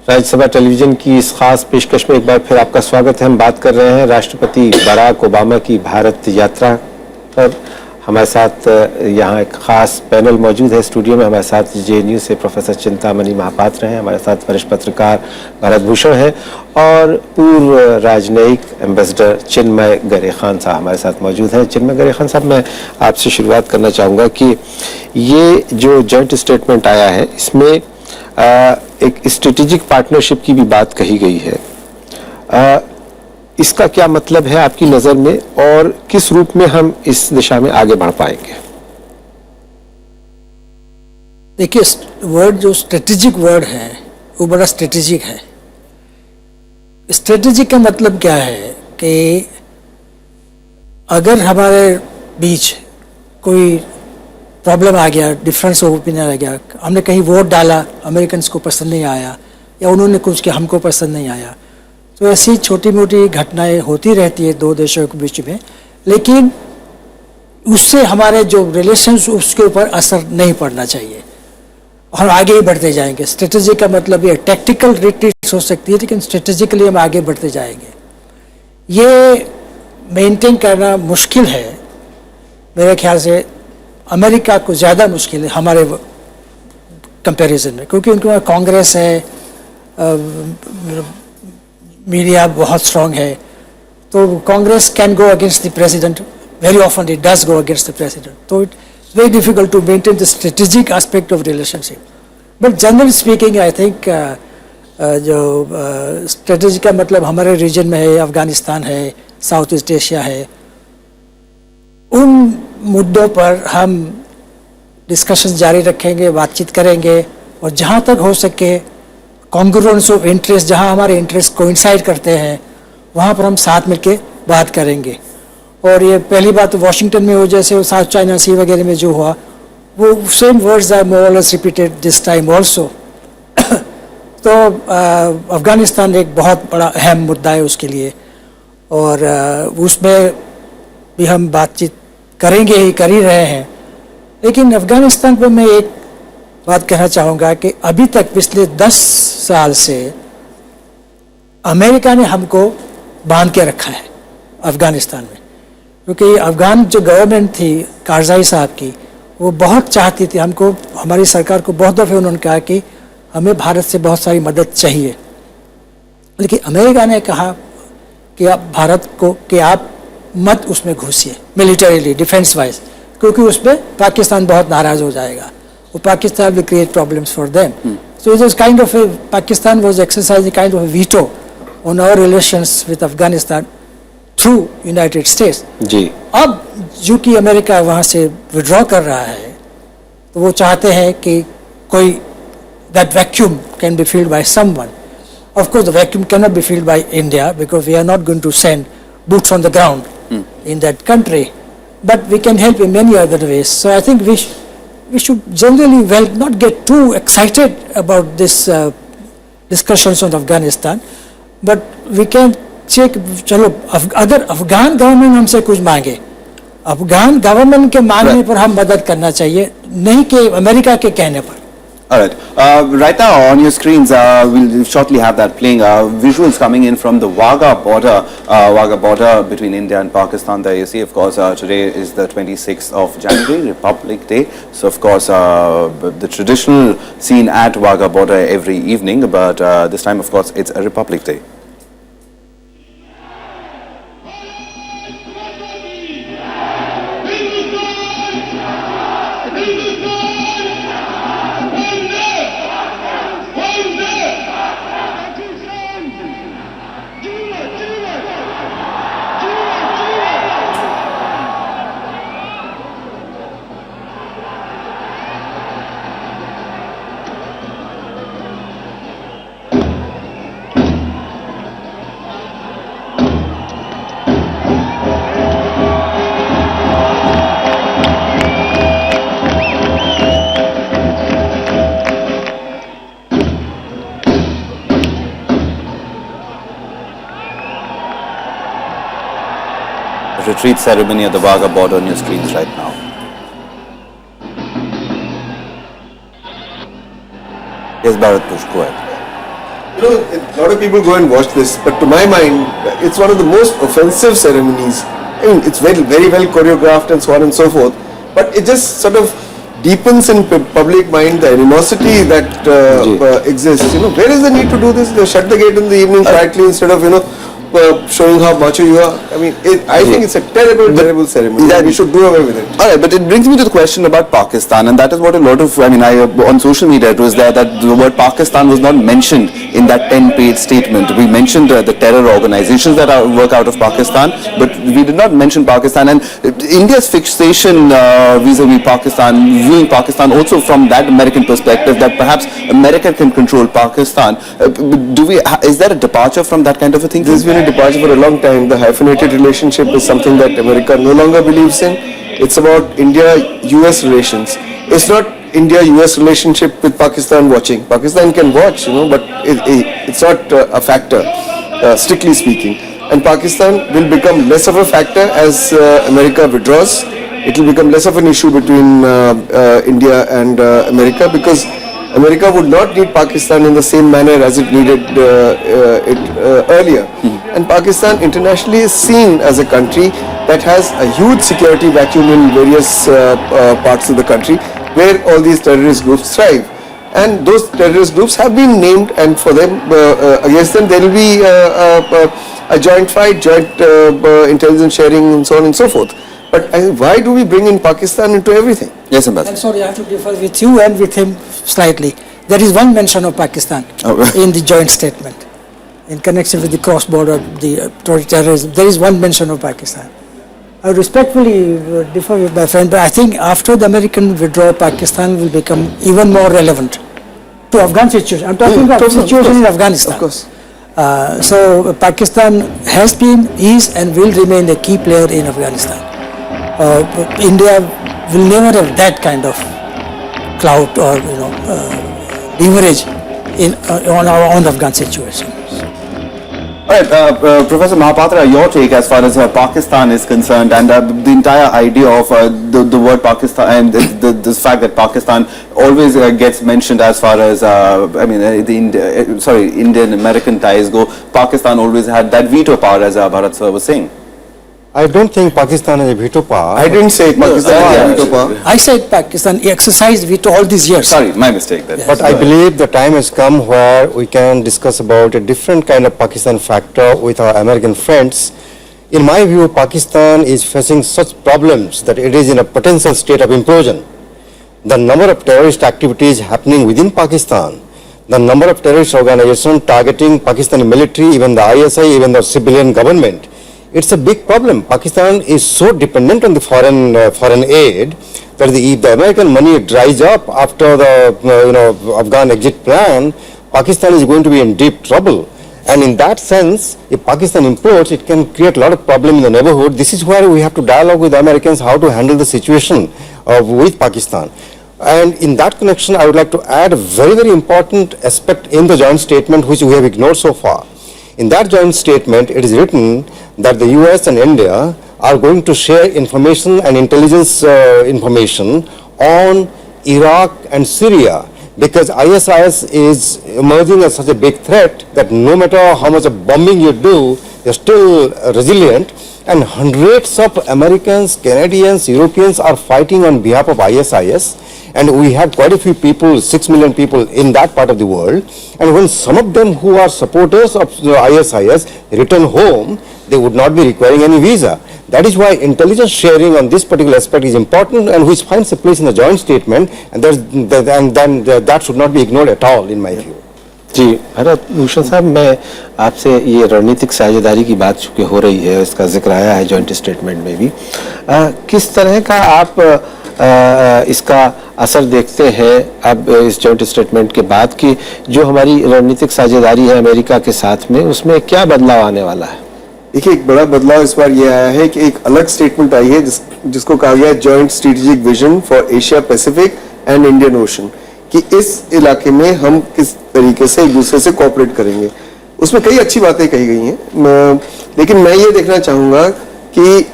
Rajya Sabha television की इस खास पेशकश में एक बार फिर आपका स्वागत है। हम बात कर रहे हैं राष्ट्रपति बराक ओबामा की भारत यात्रा पर। हमारे साथ यहाँ एक खास पैनल मौजूद है स्टूडियो में। हमारे साथ जेएनयू से प्रोफेसर चिंतामणि महापात्र हैं, हमारे साथ वरिष्ठ पत्रकार भरत भूषण हैं और पूर्व राजनयिक एम्बेसडर चिन्मय गरे खान साहब हमारे साथ मौजूद हैं। चिन्मय गरे खान साहब, मैं आपसे शुरुआत करना चाहूँगा कि ये जो जॉइंट स्टेटमेंट आया है इसमें एक स्ट्रेटेजिक पार्टनरशिप की भी बात कही गई है। इसका क्या मतलब है आपकी नजर में और किस रूप में हम इस दिशा में आगे बढ़ पाएंगे? देखिए, वर्ड जो स्ट्रेटेजिक वर्ड है वो बड़ा स्ट्रेटेजिक है। स्ट्रेटेजिक का मतलब क्या है कि अगर हमारे बीच कोई प्रॉब्लम आ गया, डिफरेंस ऑफ ओपिनियन आ गया, हमने कहीं वोट डाला, अमेरिकन को पसंद नहीं आया या उन्होंने कुछ किया हमको पसंद नहीं आया, तो ऐसी छोटी मोटी घटनाएं होती रहती है दो देशों के बीच में, लेकिन उससे हमारे जो रिलेशंस उसके ऊपर असर नहीं पड़ना चाहिए और आगे ही बढ़ते जाएंगे। स्ट्रेटजी का मतलब ये टैक्टिकल रिट्रीट हो सकती है, लेकिन स्ट्रेटेजिकली हम आगे बढ़ते जाएंगे। ये मेंटेन करना मुश्किल है, मेरे ख्याल से अमेरिका को ज़्यादा मुश्किल है हमारे कंपैरिजन में, क्योंकि उनके पास कांग्रेस है, मीडिया बहुत स्ट्रांग है, तो Congress can go against the president, very often it does go against the president, तो it's very difficult to maintain the strategic aspect of relationship. But generally speaking I think जो strategy का मतलब हमारे reason में है, अफगानिस्तान है, south east Asia है, उन मुद्दों पर हम डिस्कशन जारी रखेंगे, बातचीत करेंगे और जहाँ तक हो सके कॉन्ग्रुएंस ऑफ इंटरेस्ट, जहाँ हमारे इंटरेस्ट कोइंसाइड करते हैं वहाँ पर हम साथ मिलके बात करेंगे। और ये पहली बात तो वाशिंगटन में हो, जैसे साउथ चाइना सी वगैरह में जो हुआ, वो सेम वर्ड्स आर मोर और less repeated this time also. तो अफगानिस्तान एक बहुत बड़ा अहम मुद्दा है उसके लिए, और उसमें भी हम बातचीत करेंगे ही, कर ही रहे हैं। लेकिन अफगानिस्तान पर मैं एक बात कहना चाहूँगा कि अभी तक पिछले 10 साल से अमेरिका ने हमको बांध के रखा है अफगानिस्तान में, क्योंकि अफगान जो गवर्नमेंट थी कारजाई साहब की, वो बहुत चाहती थी हमको, हमारी सरकार को बहुत दफ़े उन्होंने कहा कि हमें भारत से बहुत सारी मदद चाहिए, लेकिन अमेरिका ने कहा कि आप भारत को कि आप मत उसमें घुसिए मिलिटरीली, डिफेंस वाइज, क्योंकि उसमें पाकिस्तान बहुत नाराज हो जाएगा, वो Pakistan will create problems for them. So it was kind of a, Pakistan was exercising kind of a veto on our relations with Afghanistan through United States. जी। अब जो कि अमेरिका वहाँ से विड्रॉ कर रहा है, तो वो चाहते हैं कि कोई that vacuum can be filled by someone. Of course, the vacuum cannot be filled by India because we are not going to send boots on the ground in that country, but we can help in many other ways. So I think we should generally not get too excited about this discussions on Afghanistan, but we can check, चलो अगर Afghan government हमसे कुछ मांगे, Afghan government के मांगने पर हम मदद करना चाहिए, नहीं कि अमेरिका के कहने पर। All right. Right now on your screens, we'll shortly have that playing. Visuals coming in from the Wagah border between India and Pakistan. There you see, of course, today is the 26th of January, Republic Day. So, of course, the traditional scene at Wagah border every evening, but this time, of course, it's a Republic Day. Retreat ceremony at the Wagah border on your screens right now. Yes, Bharat Push, go ahead. You know, a lot of people go and watch this, but to my mind, it's one of the most offensive ceremonies. I mean, it's very, very well choreographed and so on and so forth, but it just sort of deepens in public mind the animosity that exists. You know, where is the need to do this? They shut the gate in the evening quietly instead of, showing how macho you are. I mean, I think it's a terrible ceremony. We should do away with it. All right, but it brings me to the question about Pakistan, and that is what a lot of, on social media it was there that the word Pakistan was not mentioned in that 10-page statement. We mentioned the terror organizations that work out of Pakistan, but we did not mention Pakistan. And India's fixation vis-a-vis Pakistan, viewing Pakistan also from that American perspective, that perhaps America can control Pakistan. Is there a departure from that kind of a thing? There's been a departure for a long time. The hyphenated relationship is something that America no longer believes in. It's about India-US relations. It's not India-US relationship with Pakistan watching. Pakistan can watch, but it's not a factor, strictly speaking. And Pakistan will become less of a factor as America withdraws. It will become less of an issue between India and America, because America would not need Pakistan in the same manner as it needed it earlier. And Pakistan internationally is seen as a country that has a huge security vacuum in various parts of the country where all these terrorist groups thrive. And those terrorist groups have been named, and for them, against them, there will be a joint fight, joint intelligence sharing, and so on and so forth. But why do we bring in Pakistan into everything? Yes, Ambassador. I'm sorry, I have to differ with you and with him slightly. There is one mention of Pakistan in the joint statement. In connection with the cross-border, the terrorism, there is one mention of Pakistan. I respectfully differ with my friend, but I think after the American withdrawal, Pakistan will become even more relevant to Afghan situation. I'm talking about the situation in Afghanistan. Of course. So Pakistan has been, is, and will remain a key player in Afghanistan. India will never have that kind of clout or leverage on our own Afghan situation. All right, Professor Mahapatra, your take as far as Pakistan is concerned, and the entire idea of the word Pakistan and the fact that Pakistan always gets mentioned as far as Indian-American ties go. Pakistan always had that veto power, as Bharat sir was saying. I don't think Pakistan has a veto power. I didn't say Pakistan has a veto power. I said Pakistan exercised veto all these years. Sorry, my mistake. Then. But I believe the time has come where we can discuss about a different kind of Pakistan factor with our American friends. In my view, Pakistan is facing such problems that it is in a potential state of implosion. The number of terrorist activities happening within Pakistan, the number of terrorist organizations targeting Pakistani military, even the ISI, even the civilian government, it's a big problem. Pakistan is so dependent on the foreign aid that if the American money dries up after the Afghan exit plan, Pakistan is going to be in deep trouble. And in that sense, if Pakistan implodes, it can create a lot of problem in the neighborhood. This is where we have to dialogue with the Americans how to handle the situation with Pakistan. And in that connection, I would like to add a very, very important aspect in the joint statement which we have ignored so far. In that joint statement, it is written that the US and India are going to share information and intelligence information on Iraq and Syria, because ISIS is emerging as such a big threat that no matter how much of bombing you do, you're still resilient. And hundreds of Americans, Canadians, Europeans are fighting on behalf of ISIS. And we have quite a few people, 6 million people in that part of the world. And when some of them who are supporters of the ISIS return home, they would not be requiring any visa. That is why intelligence sharing on this particular aspect is important, and which finds a place in the joint statement, and that should not be ignored at all in my view. जी भरत भूषण साहब, मैं आपसे ये रणनीतिक साझेदारी की बात चूंकि हो रही है, इसका जिक्र आया है जॉइंट स्टेटमेंट में भी, किस तरह का आप इसका असर देखते हैं अब इस जॉइंट स्टेटमेंट के बाद कि जो हमारी रणनीतिक साझेदारी है अमेरिका के साथ में, उसमें क्या बदलाव आने वाला है? देखिए, एक बड़ा बदलाव इस बार ये आया है कि एक अलग स्टेटमेंट आई है जिसको कहा गया है joint strategic vision for Asia Pacific and Indian ocean, कि इस इलाके में हम किस तरीके से एक दूसरे से कोऑपरेट करेंगे. उसमें कई अच्छी बातें कही गई हैं, लेकिन मैं ये देखना चाहूंगा कि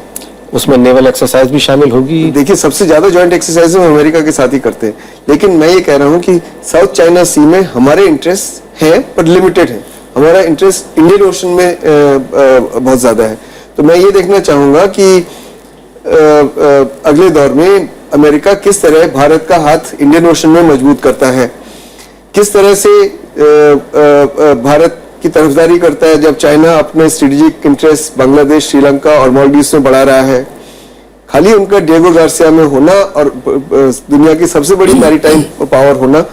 उसमें नेवल एक्सरसाइज भी शामिल होगी. देखिए, सबसे ज्यादा जॉइंट एक्सरसाइज हम अमेरिका के साथ ही करते हैं, लेकिन मैं ये कह रहा हूं कि साउथ चाइना सी में हमारे इंटरेस्ट है पर लिमिटेड है। हमारा इंटरेस्ट इंडियन ओशन में बहुत ज़्यादा है। तो मैं ये देखना चाहूँगा कि अगले दौर में अमेरिका किस तरह भारत का हाथ इंडियन ओशन में मजबूत करता है, किस तरह से भारत की तरफदारी करता है जब चाइना अपने स्ट्रेटेजिक इंटरेस्ट बांग्लादेश, श्रीलंका और मालदीव्स में बढ़ा रहा है। खाली उनका डिएगो गार्सिया में होना और दुनिया की सबसे बड़ी मैरीटाइम पावर होना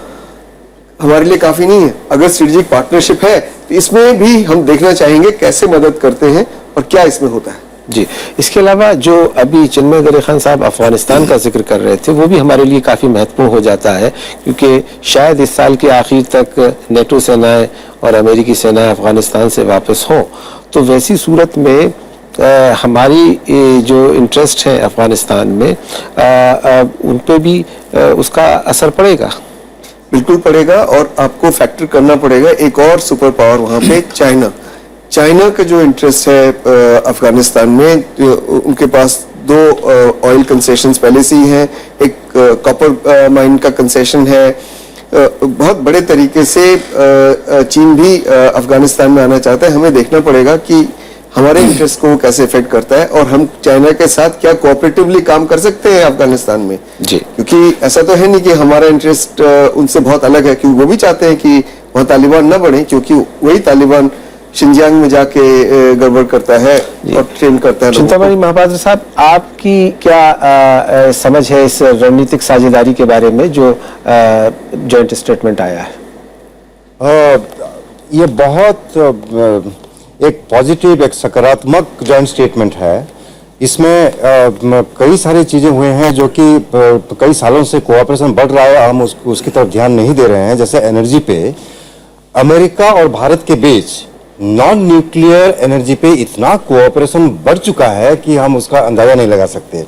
हमारे लिए काफी नहीं है। अगर स्ट्रेटेजिक पार्टनरशिप है तो इसमें भी हम देखना चाहेंगे कैसे मदद करते हैं और क्या इसमें होता है। जी, इसके अलावा जो अभी चिन्मय गरे खान साहब अफगानिस्तान का जिक्र कर रहे थे वो भी हमारे लिए काफ़ी महत्वपूर्ण हो जाता है, क्योंकि शायद इस साल के आखिर तक नेटो सेनाएं और अमेरिकी सेनाएं अफगानिस्तान से वापस हों, तो वैसी सूरत में हमारी जो इंटरेस्ट है अफगानिस्तान में उन पे भी उसका असर पड़ेगा। बिल्कुल पड़ेगा और आपको फैक्टर करना पड़ेगा एक और सुपर पावर वहाँ पे चाइना। चाइना का जो इंटरेस्ट है अफगानिस्तान में, उनके पास 2 ऑयल कंसेशंस पहले से ही हैं, एक कॉपर माइन का कंसेशन है। बहुत बड़े तरीके से चीन भी अफगानिस्तान में आना चाहता है। हमें देखना पड़ेगा कि हमारे इंटरेस्ट को कैसे इफेक्ट करता है और हम चाइना के साथ क्या कोऑपरेटिवली काम कर सकते हैं अफगानिस्तान में जी। क्योंकि ऐसा तो है नहीं कि हमारा इंटरेस्ट उनसे बहुत अलग है, क्योंकि वो भी चाहते हैं कि वहाँ तालिबान न बढ़े, क्योंकि वही तालिबान शिंजियांग में जाके गड़बड़ करता है और ट्रेन करता है। चिंतामणि महापात्र साहब, आपकी क्या समझ है इस रणनीतिक साझेदारी के बारे में जो जॉइंट स्टेटमेंट आया है? ये बहुत एक पॉजिटिव, एक सकारात्मक जॉइंट स्टेटमेंट है। इसमें कई सारी चीजें हुए हैं जो कि कई सालों से कोऑपरेशन बढ़ रहा है, हम उसकी तरफ ध्यान नहीं दे रहे हैं। जैसे एनर्जी पे अमेरिका और भारत के बीच नॉन न्यूक्लियर एनर्जी पे इतना कोऑपरेशन बढ़ चुका है कि हम उसका अंदाजा नहीं लगा सकते।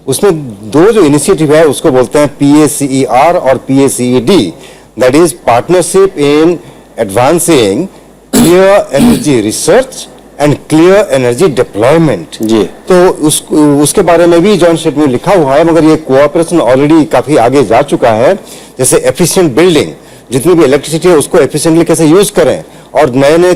उसमें 2 जो इनिशिएटिव है उसको बोलते हैं PACER और PACED, that is partnership in advancing clear energy research and clear energy deployment. जी। तो उसके बारे में भी जॉइंट स्टेटमेंट में लिखा हुआ है, मगर ये कोऑपरेशन ऑलरेडी काफी आगे जा चुका है। जैसे एफिशिएंट बिल्डिंग, जितनी भी इलेक्ट्रिसिटी है उसको एफिशिएंटली कैसे यूज करें, और नए नए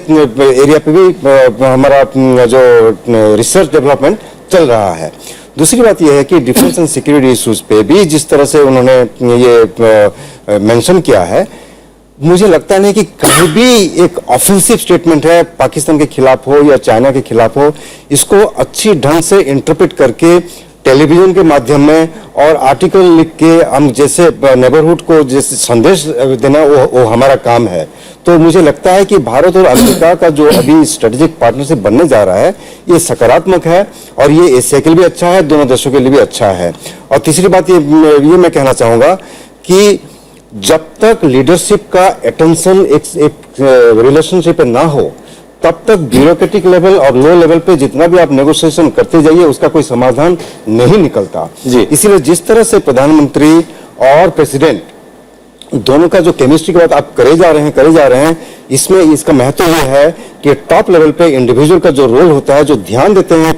एरिया पे भी हमारा जो रिसर्च डेवलपमेंट चल रहा है। दूसरी बात यह है कि डिफेंस एंड सिक्योरिटी इश्यूज पे भी जिस तरह से उन्होंने ये मेंशन किया है, मुझे लगता नहीं कि कहीं भी एक ऑफेंसिव स्टेटमेंट है पाकिस्तान के खिलाफ हो या चाइना के खिलाफ हो, इसको अच्छी ढंग से इंटरप्रेट करके टेलीविजन के माध्यम में और आर्टिकल लिख के हम जैसे नेबरहुड को जैसे संदेश देना वो हमारा काम है। तो मुझे लगता है कि भारत और अमेरिका का जो अभी स्ट्रेटेजिक पार्टनरशिप बनने जा रहा है ये सकारात्मक है और ये एशिया के लिए भी अच्छा है, दोनों देशों के लिए भी अच्छा है। और तीसरी बात ये मैं कहना चाहूंगा कि जब तक लीडरशिप का अटेंशन एक रिलेशनशिप पे ना हो तब तक ब्यूरोक्रेटिक लेवल और लो लेवल पे जितना भी आप नेगोशिएशन करते जाइए उसका कोई समाधान नहीं निकलता। इसीलिए जिस तरह से प्रधानमंत्री और प्रेसिडेंट दोनों का जो केमिस्ट्री की बात आप करे जा रहे हैं, इसमें इसका महत्व यह है कि टॉप लेवल पे इंडिविजुअल का जो रोल होता है, जो ध्यान देते हैं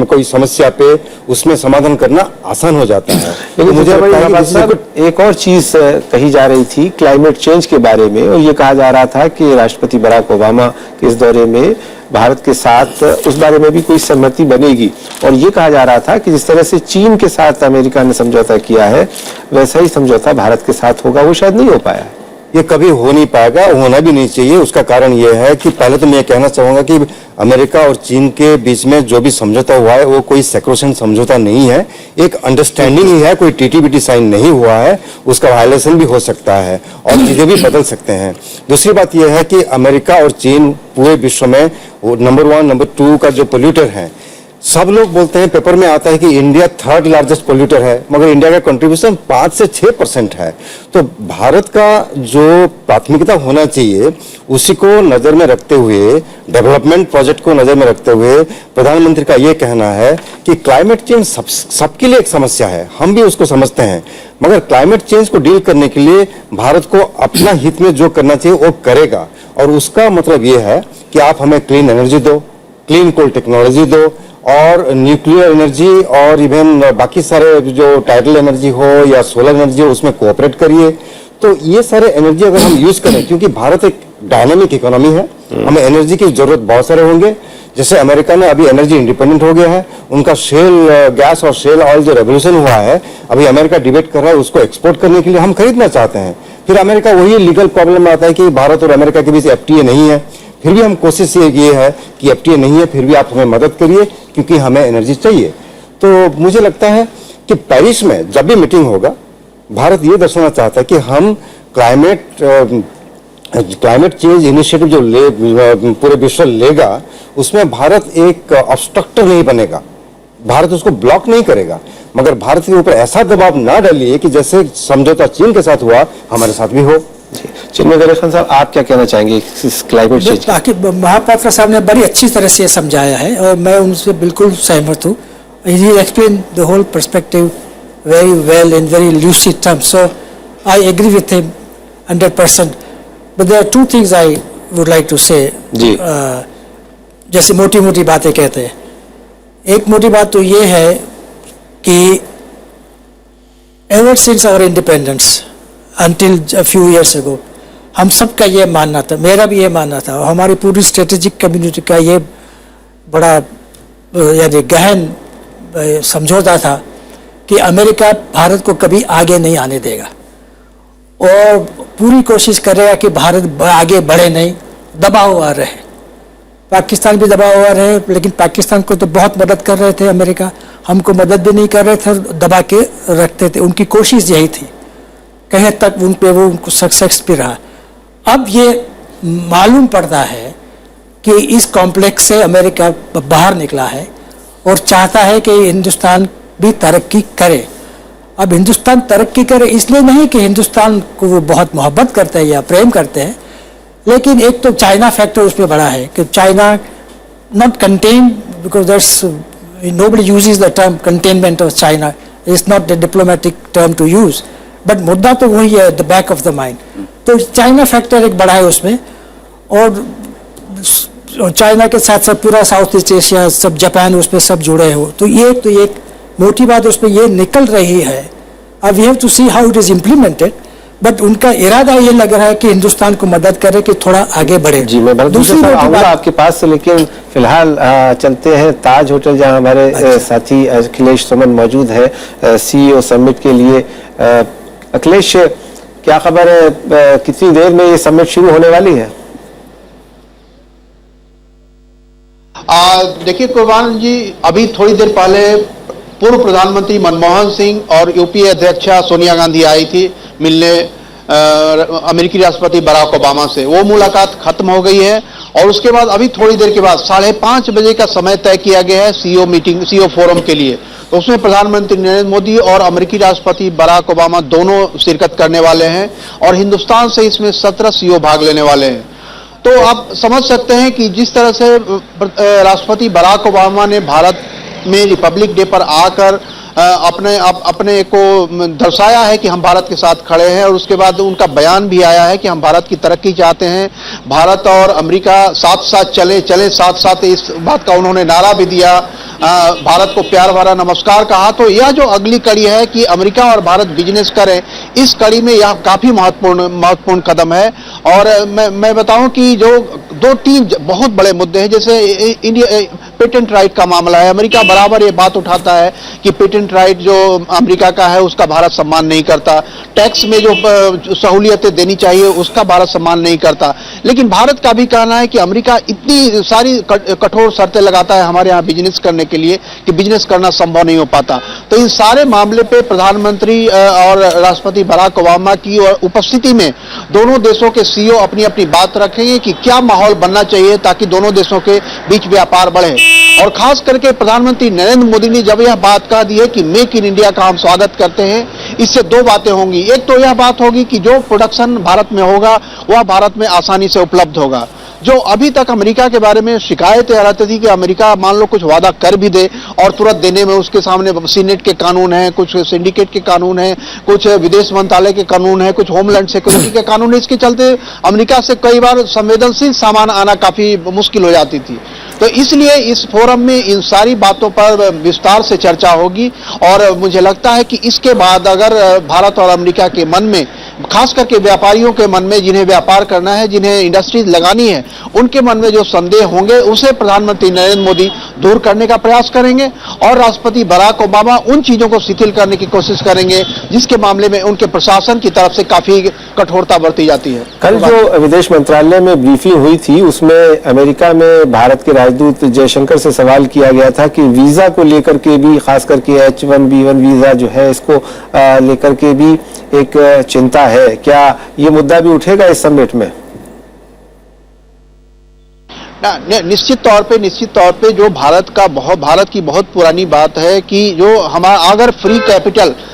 कोई समस्या पे, उसमें समाधान करना आसान हो जाता है। लेकिन मुझे एक और चीज कही जा रही थी क्लाइमेट चेंज के बारे में, और ये कहा जा रहा था कि राष्ट्रपति बराक ओबामा के इस दौरे में भारत के साथ उस बारे में भी कोई सहमति बनेगी, और ये कहा जा रहा था कि जिस तरह से चीन के साथ अमेरिका ने समझौता किया है वैसा ही समझौता भारत के साथ होगा। वो शायद नहीं हो पाया है। ये कभी हो नहीं पाएगा, होना भी नहीं चाहिए। उसका कारण ये है कि पहले तो मैं कहना चाहूंगा कि अमेरिका और चीन के बीच में जो भी समझौता हुआ है वो कोई सैक्रोसेंट समझौता नहीं है, एक अंडरस्टैंडिंग ही है, कोई टीटीबीटी साइन नहीं हुआ है। उसका वायलेशन भी हो सकता है और चीजें भी बदल सकते हैं। दूसरी बात यह है कि अमेरिका और चीन पूरे विश्व में नंबर 1 नंबर 2 का जो पोल्यूटर है। सब लोग बोलते हैं, पेपर में आता है कि इंडिया 3rd लार्जेस्ट पोल्यूटर है, मगर इंडिया का कंट्रीब्यूशन 5 से 6% है। तो भारत का जो प्राथमिकता होना चाहिए उसी को नजर में रखते हुए, डेवलपमेंट प्रोजेक्ट को नजर में रखते हुए प्रधानमंत्री का ये कहना है कि क्लाइमेट चेंज सबके लिए एक समस्या है, हम भी उसको समझते हैं, मगर क्लाइमेट चेंज को डील करने के लिए भारत को अपना हित में जो करना चाहिए वो करेगा। और उसका मतलब ये है कि आप हमें क्लीन एनर्जी दो, क्लीन कोल टेक्नोलॉजी दो, और न्यूक्लियर एनर्जी और इवन बाकी सारे जो टाइडल एनर्जी हो या सोलर एनर्जी हो उसमें कोऑपरेट करिए। तो ये सारे एनर्जी अगर हम यूज करें, क्योंकि भारत एक डायनामिक इकोनॉमी है, हमें एनर्जी की जरूरत बहुत सारे होंगे। जैसे अमेरिका ने अभी एनर्जी इंडिपेंडेंट हो गया है, उनका शेल गैस और शेल ऑयल जो रेवोल्यूशन हुआ है, अभी अमेरिका डिबेट कर रहा है उसको एक्सपोर्ट करने के लिए, हम खरीदना चाहते हैं। फिर अमेरिका वही लीगल प्रॉब्लम में आता है कि भारत और अमेरिका के बीच FTA नहीं है। फिर भी हम कोशिश ये है कि FTA नहीं है, फिर भी आप हमें मदद करिए क्योंकि हमें एनर्जी चाहिए। तो मुझे लगता है कि पेरिस में जब भी मीटिंग होगा, भारत ये दर्शाना चाहता है कि हम क्लाइमेट चेंज इनिशिएटिव जो पूरे विश्व लेगा, उसमें भारत एक ऑब्स्ट्रक्टर नहीं बनेगा, भारत उसको ब्लॉक नहीं करेगा, मगर भारत के ऊपर ऐसा दबाव ना डालिए कि जैसे समझौता चीन के साथ हुआ हमारे साथ भी हो। चिन्मय खान साहब, आप क्या कहना चाहेंगे इस क्लाइमेट चेंज? बाकी महापात्रा साहब ने बड़ी अच्छी तरह से समझाया है और मैं उनसे बिल्कुल सहमत हूँ। He explained the whole perspective very well in very lucid terms. So I agree with him 100%. But there are two things I would like to say. जी। जैसे मोटी मोटी बातें कहते हैं, एक मोटी बात तो ये है कि ever since our independence until a few years ago, हम सबका ये मानना था, मेरा भी ये मानना था और हमारी पूरी स्ट्रेटेजिक कम्युनिटी का ये बड़ा यानी गहन समझौता था कि अमेरिका भारत को कभी आगे नहीं आने देगा और पूरी कोशिश करेगा कि भारत आगे बढ़े नहीं, दबा हुआ रहे। पाकिस्तान भी दबा हुआ रहे, लेकिन पाकिस्तान को तो बहुत मदद कर रहे थे अमेरिका, हमको मदद भी नहीं कर रहे थे, दबा के रखते थे। उनकी कोशिश यही थी, कहीं हद तक उन पे वो उनको सक्सेस भी रहा। अब ये मालूम पड़ता है कि इस कॉम्प्लेक्स से अमेरिका बाहर निकला है और चाहता है कि हिंदुस्तान भी तरक्की करे। अब हिंदुस्तान तरक्की करे इसलिए नहीं कि हिंदुस्तान को वो बहुत मोहब्बत करते हैं या प्रेम करते हैं, लेकिन एक तो चाइना फैक्टर उसमें बड़ा है कि China not contain, because that's nobody uses the term containment of China, it's not the diplomatic term to use, but मुद्दा तो वही है, the back of the mind. तो चाइना फैक्टर एक बड़ा है उसमें, और चाइना के साथ साथ पूरा साउथ ईस्ट एशिया, सब जापान उसमें सब जुड़े हो। तो ये एक मोटी बात उसमें ये निकल रही है। अब we have to see how it is implemented, but उनका इरादा ये लग रहा है कि हिंदुस्तान को मदद करे कि थोड़ा आगे बढ़े। जी, मैं दूसरी बात आपके पास से, लेकिन फिलहाल चलते हैं ताज होटल जहां हमारे साथी अखिलेश सुमन मौजूद है CEO समिट के लिए। अखिलेश, क्या खबर है, कितनी देर में ये समिट शुरू होने वाली है? देखिए कुर्बान जी, अभी थोड़ी देर पहले पूर्व प्रधानमंत्री मनमोहन सिंह और यूपीए अध्यक्षा सोनिया गांधी आई थी मिलने अमेरिकी राष्ट्रपति बराक ओबामा से। वो मुलाकात खत्म हो गई है और उसके बाद अभी थोड़ी देर के बाद 5:30 बजे का समय तय किया गया है CEO फोरम के लिए। तो उसमें प्रधानमंत्री नरेंद्र मोदी और अमेरिकी राष्ट्रपति बराक ओबामा दोनों शिरकत करने वाले हैं और हिंदुस्तान से इसमें 17 CEO भाग लेने वाले हैं। तो आप समझ सकते हैं कि जिस तरह से राष्ट्रपति बराक ओबामा ने भारत में रिपब्लिक डे पर आकर अपने को दर्शाया है कि हम भारत के साथ खड़े हैं, और उसके बाद उनका बयान भी आया है कि हम भारत की तरक्की चाहते हैं, भारत और अमेरिका साथ साथ चले साथ साथ, इस बात का उन्होंने नारा भी दिया, भारत को प्यार भरा नमस्कार कहा। तो यह जो अगली कड़ी है कि अमेरिका और भारत बिजनेस करें, इस कड़ी में यह काफी महत्वपूर्ण कदम है। और मैं बताऊं कि जो 2-3 बहुत बड़े मुद्दे हैं, जैसे इंडिया पेटेंट राइट का मामला है। अमेरिका बराबर ये बात उठाता है कि पेटेंट राइट जो अमेरिका का है उसका भारत सम्मान नहीं करता, टैक्स में जो सहूलियतें देनी चाहिए उसका भारत सम्मान नहीं करता। लेकिन भारत का भी कहना है कि अमेरिका इतनी सारी कठोर शर्तें लगाता है हमारे यहाँ बिजनेस करने के लिए कि बिजनेस करना संभव नहीं हो पाता। तो इन सारे मामले पे प्रधानमंत्री और राष्ट्रपति बराक ओबामा की उपस्थिति में दोनों देशों के CEO अपनी अपनी बात रखेंगे कि क्या माहौल बनना चाहिए ताकि दोनों देशों के बीच व्यापार बढ़े। और खास करके प्रधानमंत्री नरेंद्र मोदी ने जब यह बात कह दी है कि मेक इन इंडिया का हम स्वागत करते हैं, इससे 2 बातें होंगी। एक तो यह बात होगी कि जो प्रोडक्शन भारत में होगा वह भारत में आसानी से उपलब्ध होगा। जो अभी तक अमेरिका के बारे में शिकायतें आ रही थी कि अमेरिका मान लो कुछ वादा कर भी दे और तुरंत देने में उसके सामने सीनेट के कानून हैं, कुछ सिंडिकेट के कानून हैं, कुछ विदेश मंत्रालय के कानून हैं, कुछ होमलैंड सिक्योरिटी के कानून है। इसके चलते अमेरिका से कई बार संवेदनशील सामान आना काफी मुश्किल हो जाती थी। तो इसलिए इस फोरम में इन सारी बातों पर विस्तार से चर्चा होगी और मुझे लगता है कि इसके बाद अगर भारत और अमेरिका के मन में, खास करके व्यापारियों के मन में, जिन्हें व्यापार करना है, जिन्हें इंडस्ट्रीज लगानी है, उनके मन में जो संदेह होंगे उसे प्रधानमंत्री नरेंद्र मोदी दूर करने का प्रयास करेंगे और राष्ट्रपति बराक ओबामा उन चीजों को शिथिल करने की कोशिश करेंगे जिसके मामले में उनके प्रशासन की तरफ से काफी कठोरता बरती जाती है। कल जो विदेश मंत्रालय में ब्रीफिंग हुई थी उसमें अमेरिका में भारत के राजदूत जयशंकर से सवाल किया गया था कि वीजा को लेकर के भी, खास करके H1B1 वीजा जो है इसको लेकर के भी एक चिंता है। क्या ये मुद्दा भी उठेगा इस समिट में? निश्चित तौर पे जो भारत की बहुत पुरानी बात है कि जो हमारा अगर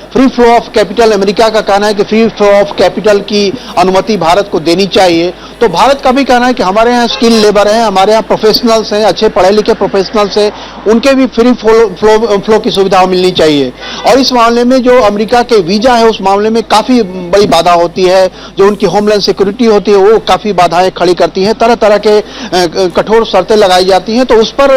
free flow of capital, America का कहना है कि फ्री फ्लो ऑफ कैपिटल की अनुमति भारत को देनी चाहिए, तो भारत का भी कहना है कि हमारे यहाँ स्किल लेबर है, हमारे यहाँ प्रोफेशनल्स हैं, अच्छे पढ़े लिखे प्रोफेशनल्स हैं, उनके भी फ्री फ्लो की सुविधा मिलनी चाहिए। और इस मामले में जो अमेरिका के वीजा है उस मामले में काफी बड़ी बाधा होती है, जो उनकी होमलैंड सिक्योरिटी होती है वो काफी बाधाएं खड़ी करती है, तरह तरह के कठोर शर्तें लगाई जाती हैं। तो उस पर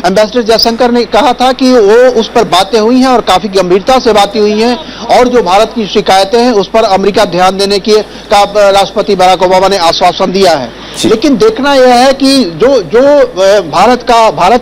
एम्बेसडर जयशंकर ने कहा था कि वो उस पर बातें हुई हैं और काफी गंभीरता से बातें हुई हैं और जो भारत की शिकायतें हैं उस पर अमेरिका ध्यान देने का राष्ट्रपति बराक ओबामा ने आश्वासन दिया है। लेकिन देखना यह है कि जो भारत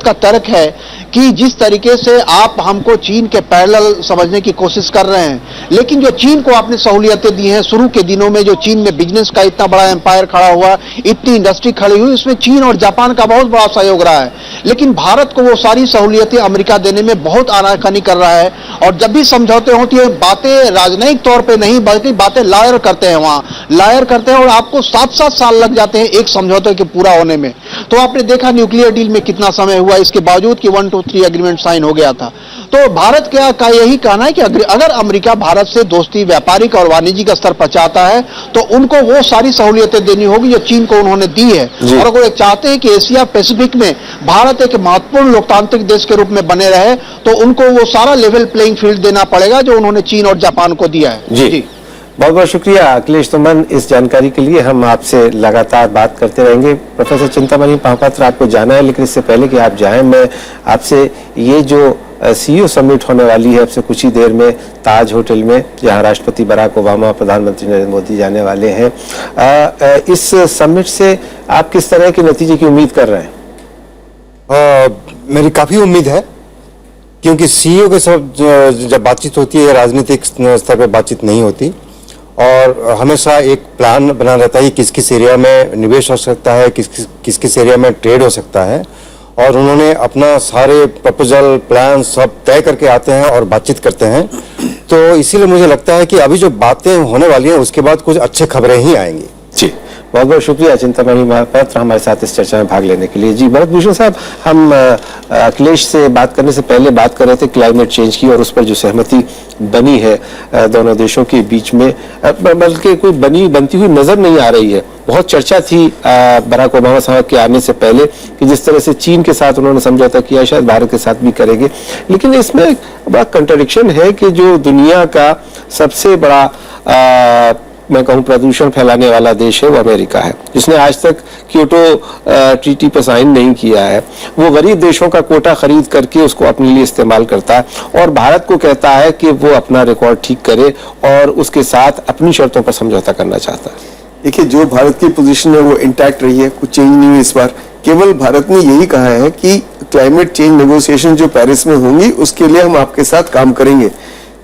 का तर्क है कि जिस तरीके से आप हमको चीन के पैरेलल समझने की कोशिश कर रहे हैं, लेकिन जो चीन को आपने सहूलियतें दी हैं शुरू के दिनों में, जो चीन में बिजनेस का इतना बड़ा एम्पायर खड़ा हुआ, इतनी इंडस्ट्री खड़ी हुई, उसमें चीन और जापान का बहुत बड़ा सहयोग रहा है। लेकिन भारत को वो सारी सहूलियतें अमेरिका देने में बहुत आनाकानी कर रहा है और जब भी समझौते होती है बातें राजनयिक तौर पर नहीं बल्कि बातें लायर करते हैं, वहां लायर करते हैं और आपको 7-7 साल लग जाते हैं एक समझौते के पूरा होने में। तो आपने देखा न्यूक्लियर डील में कितना समय हुआ, इसके बावजूद कि 1, 2, 3 एग्रीमेंट साइन हो गया था। तो भारत का यही कहना है कि अगर अमेरिका भारत से दोस्ती व्यापारिक और वाणिज्यिक स्तर पर चाहता है तो उनको वो सारी सहूलियतें देनी होगी जो चीन को उन्होंने दी है। और अगर चाहते हैं कि एशिया पैसिफिक में भारत एक महत्वपूर्ण लोकतांत्रिक देश के रूप में बने रहे तो उनको वो सारा लेवल प्लेइंग फील्ड देना पड़ेगा जो उन्होंने चीन और जापान को दिया है। जी बहुत बहुत शुक्रिया अखिलेश तुमन इस जानकारी के लिए। हम आपसे लगातार बात करते रहेंगे। प्रोफेसर चिंतामणि महापात्र, आपको जाना है, लेकिन इससे पहले कि आप जाएं मैं आपसे ये जो CEO समिट होने वाली है अब से कुछ ही देर में ताज होटल में, जहां राष्ट्रपति बराक ओबामा, प्रधानमंत्री नरेंद्र मोदी जाने वाले हैं, इस समिट से आप किस तरह के नतीजे की उम्मीद कर रहे हैं? मेरी काफी उम्मीद है, क्योंकि CEO के साथ जब बातचीत होती है राजनीतिक स्तर पर बातचीत नहीं होती और हमेशा एक प्लान बना रहता है कि किस किस एरिया में निवेश हो सकता है, किस किस एरिया में ट्रेड हो सकता है, और उन्होंने अपना सारे प्रपोजल प्लान सब तय करके आते हैं और बातचीत करते हैं। तो इसीलिए मुझे लगता है कि अभी जो बातें होने वाली हैं उसके बाद कुछ अच्छी खबरें ही आएंगी। जी बहुत बहुत शुक्रिया चिंतामणि महापात्र हमारे साथ इस चर्चा में भाग लेने के लिए। जी भरत भूषण साहब, हम अखिलेश से बात करने से पहले बात कर रहे थे क्लाइमेट चेंज की और उस पर जो सहमति बनी है दोनों देशों के बीच में, बल्कि कोई बनती हुई नजर नहीं आ रही है। बहुत चर्चा थी बराक ओबामा साहब के आने से पहले कि जिस तरह से चीन के साथ उन्होंने समझौता किया शायद भारत के साथ भी करेंगे, लेकिन इसमें एक बड़ा कंट्राडिक्शन है कि जो दुनिया का सबसे बड़ा मैं कहूं प्रदूषण फैलाने वाला देश है वो अमेरिका है, जिसने आज तक क्योटो ट्रीटी पर साइन नहीं किया है। वो गरीब देशों का कोटा खरीद करके उसको अपने लिए इस्तेमाल करता है और भारत को कहता है कि वो अपना रिकॉर्ड ठीक करे और उसके साथ अपनी शर्तों पर समझौता करना चाहता है। देखिए, जो भारत की पोजीशन है वो इंटैक्ट रही है, कुछ चेंज नहीं हुई इस बार। केवल भारत ने यही कहा है कि क्लाइमेट चेंज नेगोशिएशन जो पेरिस में होंगी उसके लिए हम आपके साथ काम करेंगे।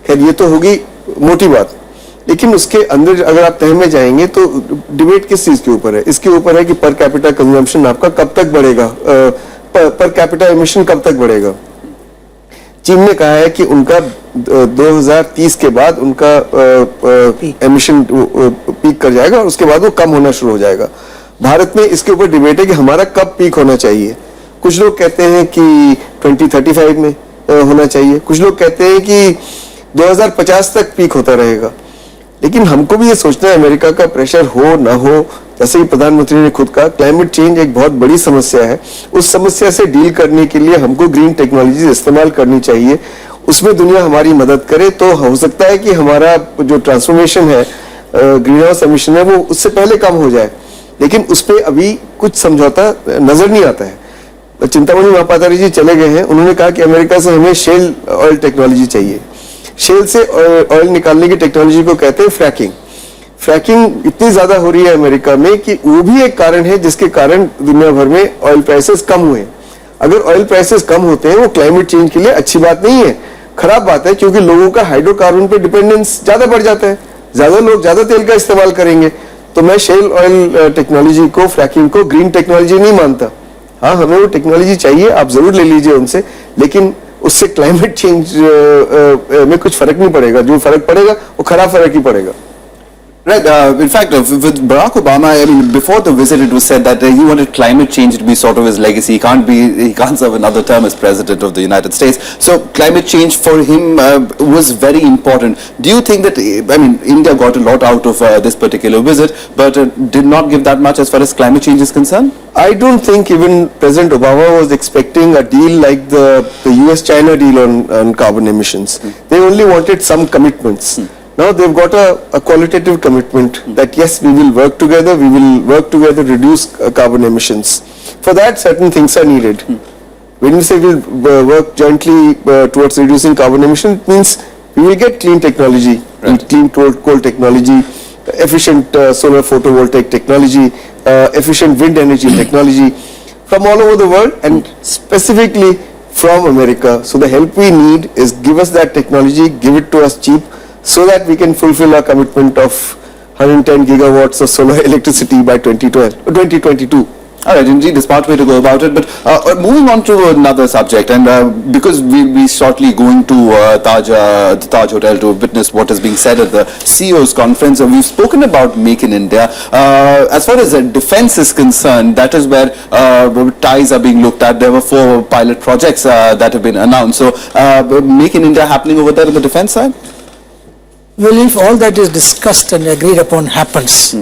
खैर ये तो होगी मोटी बात, लेकिन उसके अंदर अगर आप तह में जाएंगे तो डिबेट किस चीज के ऊपर है? इसके ऊपर है कि पर कैपिटा कंजम्पशन आपका कब तक बढ़ेगा, पर कैपिटा एमिशन कब तक बढ़ेगा। चीन ने कहा है कि उनका 2030 के बाद उनका एमिशन पीक कर जाएगा और उसके बाद वो कम होना शुरू हो जाएगा। भारत में इसके ऊपर डिबेट है कि हमारा कब पीक होना चाहिए। कुछ लोग कहते हैं कि 2035 में होना चाहिए, कुछ लोग कहते हैं कि 2050 तक पीक होता रहेगा। लेकिन हमको भी ये सोचना है, अमेरिका का प्रेशर हो ना हो, जैसे ही प्रधानमंत्री ने खुद कहा क्लाइमेट चेंज एक बहुत बड़ी समस्या है। उस समस्या से डील करने के लिए हमको ग्रीन टेक्नोलॉजी इस्तेमाल करनी चाहिए, उसमें दुनिया हमारी मदद करे तो हो सकता है कि हमारा जो ट्रांसफॉर्मेशन है, ग्रीन हाउस एमिशन है, वो उससे पहले कम हो जाए। लेकिन उस पर अभी कुछ समझौता नजर नहीं आता है। चिंतामणि महापात्रा जी चले गए हैं, उन्होंने कहा कि अमेरिका से हमें शेल ऑयल टेक्नोलॉजी चाहिए। शेल से ऑयल निकालने की टेक्नोलॉजी को कहते हैं फ्रैकिंग। फ्रैकिंग इतनी ज्यादा हो रही है अमेरिका में कि वो भी एक कारण है जिसके कारण दुनिया भर में ऑयल प्राइसेस कम हुए। अगर ऑयल प्राइसेस कम होते हैं वो क्लाइमेट चेंज के लिए अच्छी बात नहीं है, खराब बात है, क्योंकि लोगों का हाइड्रोकार्बन पे डिपेंडेंस ज्यादा बढ़ जाता है, ज्यादा लोग ज्यादा तेल का इस्तेमाल करेंगे। तो मैं शेल ऑयल टेक्नोलॉजी को, फ्रैकिंग को ग्रीन टेक्नोलॉजी नहीं मानता। हाँ, हमें वो टेक्नोलॉजी चाहिए, आप जरूर ले लीजिए उनसे, लेकिन उससे क्लाइमेट चेंज में कुछ फर्क नहीं पड़ेगा। जो फर्क पड़ेगा वो खराब फर्क ही पड़ेगा। Right. In fact, with Barack Obama, I mean, before the visit, it was said that he wanted climate change to be sort of his legacy. He can't serve another term as president of the United States. So, climate change for him was very important. Do you think that, I mean, India got a lot out of this particular visit, but did not give that much as far as climate change is concerned? I don't think even President Obama was expecting a deal like the US-China deal on carbon emissions. They only wanted some commitments. Now they've got a qualitative commitment that yes, we will work together, to reduce carbon emissions. For that, certain things are needed. When we say we'll work jointly towards reducing carbon emissions, it means we will get clean technology, clean coal technology, efficient solar photovoltaic technology, efficient wind energy technology from all over the world and specifically from America. So the help we need is give us that technology, give it to us cheap, so that we can fulfill our commitment of 110 gigawatts of solar electricity by 2022. All right, indeed, the smart way to go about it. But moving on to another subject, and because we'll be shortly going to the Taj Hotel to witness what is being said at the CEO's conference, we've spoken about Make in India. As far as defense is concerned, that is where ties are being looked at. There were 4 pilot projects that have been announced. So, Make in India happening over there on the defense side? Well, if all that is discussed and agreed upon happens,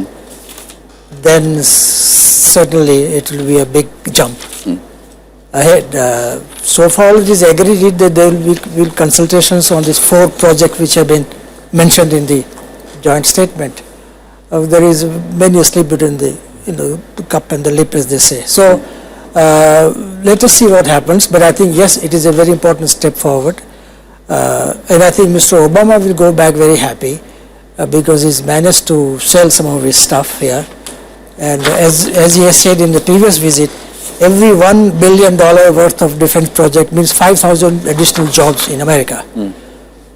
then certainly it will be a big jump ahead. So far it is agreed that there will be consultations on these 4 projects which have been mentioned in the joint statement. There is many a slip between the cup and the lip, as they say. So let us see what happens, but I think yes, it is a very important step forward. And I think Mr. Obama will go back very happy because he's managed to sell some of his stuff here. And as he has said in the previous visit, every $1 billion worth of defense project means 5,000 additional jobs in America.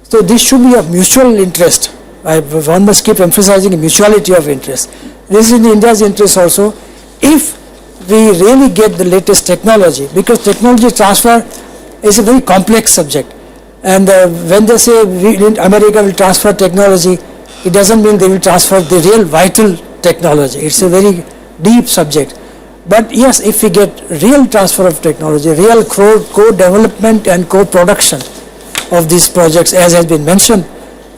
So this should be of mutual interest. One must keep emphasizing mutuality of interest. This is in India's interest also. If we really get the latest technology, because technology transfer is a very complex subject. And when they say America will transfer technology, it doesn't mean they will transfer the real vital technology. It's a very deep subject. But yes, if we get real transfer of technology, real co-development and co-production of these projects, as has been mentioned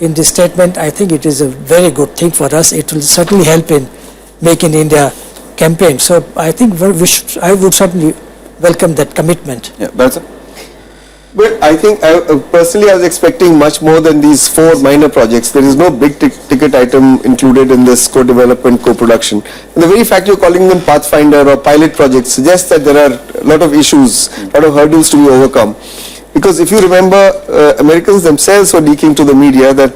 in this statement, I think it is a very good thing for us. It will certainly help in Make in India campaign. So I think I would certainly welcome that commitment. Yeah, Bharat sir? But I think, personally, I was expecting much more than these 4 minor projects. There is no big ticket item included in this co-development, co-production. And the very fact you're calling them Pathfinder or pilot projects suggests that there are a lot of issues, a lot of hurdles to be overcome. Because if you remember, Americans themselves were leaking to the media that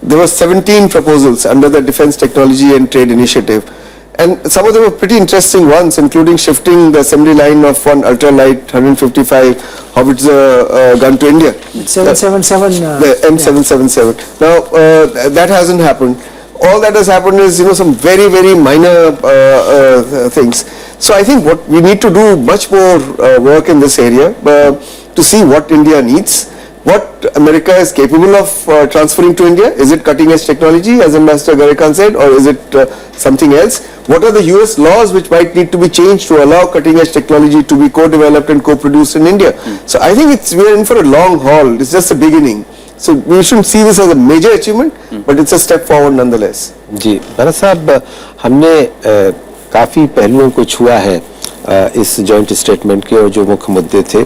there were 17 proposals under the Defense Technology and Trade Initiative. And some of them were pretty interesting ones, including shifting the assembly line of one ultralight 155 howitzer gun to India. 777. The M777. Now, that hasn't happened. All that has happened is, some very, very minor things. So I think what we need to do much more work in this area to see what India needs, what America is capable of transferring to India. Is it cutting edge technology, as Ambassador Garekan said, or is it something else? What are the US laws which might need to be changed to allow cutting edge technology to be co-developed and co-produced in India? So I think we are in for a long haul. It's just the beginning. So we shouldn't see this as a major achievement, but it's a step forward nonetheless. जी भरत साहब, हमने काफ़ी पहलुओं को छुआ है इस joint statement के, और जो मुख्य मुद्दे थे,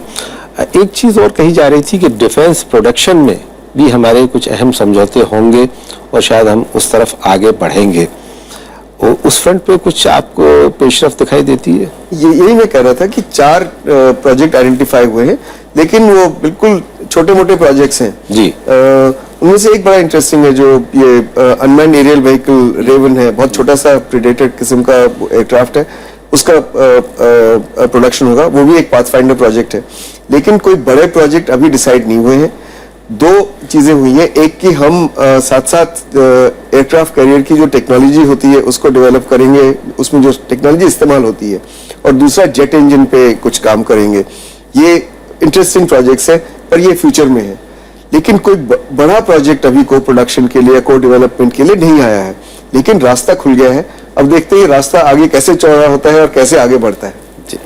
एक चीज़ और कही जा रही थी कि डिफेंस प्रोडक्शन में भी हमारे कुछ अहम समझौते होंगे और शायद हम उस तरफ आगे बढ़ेंगे। उस फ्रंट पे कुछ आपको पेशरफ दिखाई देती है? यही मैं कह रहा था कि 4 प्रोजेक्ट आइडेंटिफाई हुए हैं, लेकिन वो बिल्कुल छोटे मोटे प्रोजेक्ट्स हैं जी। उनमें से एक बड़ा इंटरेस्टिंग है, जो ये अनमैन्ड एरियल व्हीकल रेवन है, बहुत छोटा सा प्रेडेटर किस्म का एयरक्राफ्ट है, उसका प्रोडक्शन होगा, वो भी एक पाथफाइंडर प्रोजेक्ट है। लेकिन कोई बड़े प्रोजेक्ट अभी डिसाइड नहीं हुए हैं। 2 चीजें हुई हैं, एक कि हम साथ साथ एयरक्राफ्ट कैरियर की जो टेक्नोलॉजी होती है उसको डेवलप करेंगे, उसमें जो टेक्नोलॉजी इस्तेमाल होती है, और दूसरा जेट इंजन पे कुछ काम करेंगे। ये इंटरेस्टिंग प्रोजेक्ट्स है, पर ये फ्यूचर में है। लेकिन कोई बड़ा प्रोजेक्ट अभी को प्रोडक्शन के लिए, को डेवलपमेंट के लिए नहीं आया है, लेकिन रास्ता खुल गया है। अब देखते हैं रास्ता आगे कैसे चौड़ा होता है और कैसे आगे बढ़ता है। जी।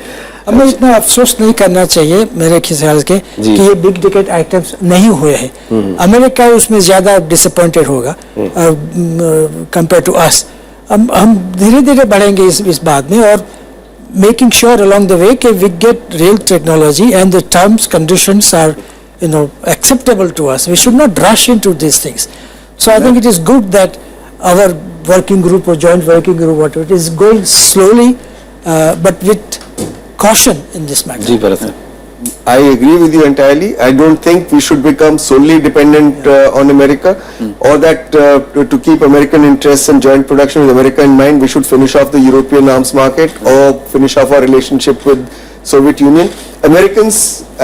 हमें इतना अफसोस नहीं करना चाहिए मेरे ख्याल के कि ये बिग टिकट आइटम्स नहीं हुए हैं। अमेरिका उसमें ज्यादा डिसअपॉइंटेड होगा कंपेयर टू अस। हम धीरे धीरे बढ़ेंगे इस बात में, और making sure along the way कि we get real technology and the terms conditions are acceptable to us. We should not rush into these things. So I think it is good that our working group or joint working group, whatever it is, going slowly but with caution in this matter. जी भरत साहब। I agree with you entirely. I don't think we should become solely dependent on America, or that to keep American interests and joint production with America in mind, we should finish off the European arms market or finish off our relationship with Soviet Union. Americans,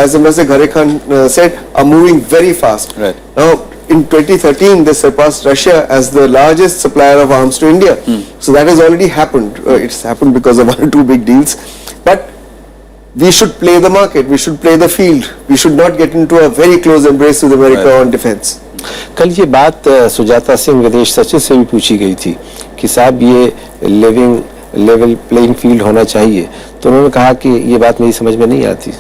as Ambassador Ghare Khan said, are moving very fast. Right. Now, in 2013, they surpassed Russia as the largest supplier of arms to India. So that has already happened. It's happened because of 1 or 2 big deals. But we should play the market. We should play the field. We should not get into a very close embrace with America on defense. कल ये बात सुजाता सिंह विदेश सचिव से भी पूछी गई थी कि साहब ये लेवल प्लेइंग फील्ड होना चाहिए, तो उन्होंने कहा कि ये बात मेरी समझ में नहीं आती।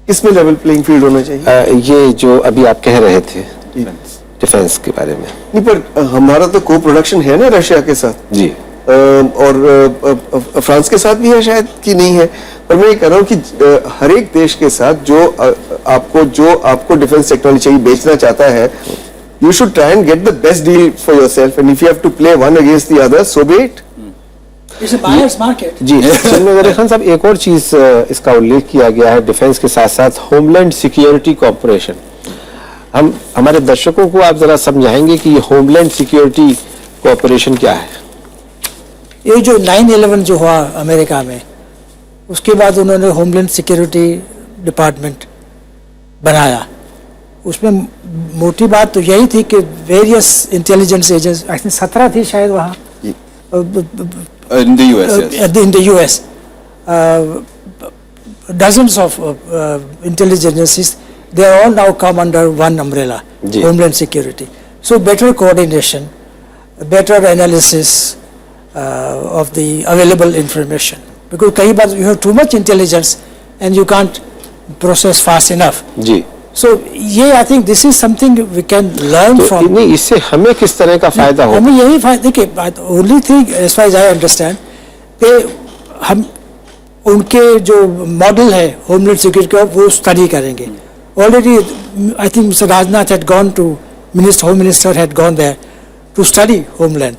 इसमें लेवल प्लेइंग फील्ड होना चाहिए। ये जो अभी आप कह रहे थे डिफेंस के बारे में। नहीं, पर हमारा तो को प्रोडक्शन है ना रशिया के साथ जी। और फ्रांस के साथ भी है, शायद कि नहीं है, पर मैं ये कह रहा हूँ कि हर एक देश के साथ जो आपको डिफेंस टेक्नोलॉजी चाहिए बेचना चाहता है, you should try and get the best deal for yourself, and if you have to play one against the other, so be it. It's a buyer's market. जी। चंद्रशेखर खान साहब, एक और चीज इसका उल्लेख किया गया है डिफेंस के साथ साथ होमलैंड सिक्योरिटी कॉर्पोरेशन। हम हमारे दर्शकों को आप जरा समझाएंगे कि ये होमलैंड सिक्योरिटी कॉर्पोरेशन क्या है? ये जो 9/11 जो हुआ अमेरिका में, उसके बाद उन्होंने होमलैंड सिक्योरिटी डिपार्टमेंट बनाया। उसमें मोटी बात तो यही थी कि various intelligence agency, I think 17 थी शायद वहाँ In the US, yes. in the US, dozens of intelligence agencies, they all now come under one umbrella, ji. Homeland Security. So better coordination, better analysis of the available information, because कई बार you have too much intelligence and you can't process fast enough. Ji. So ये I think this is something we can learn तो from. नहीं, इससे हमें किस तरह का फायदा हो? हमें यही फायदा कि only thing as far as I understand कि हम उनके जो मॉडल है होमलैंड सिक्योरिटी का वो स्टडी करेंगे। Already I think mister Rajnath had gone to home minister had gone there to study homeland.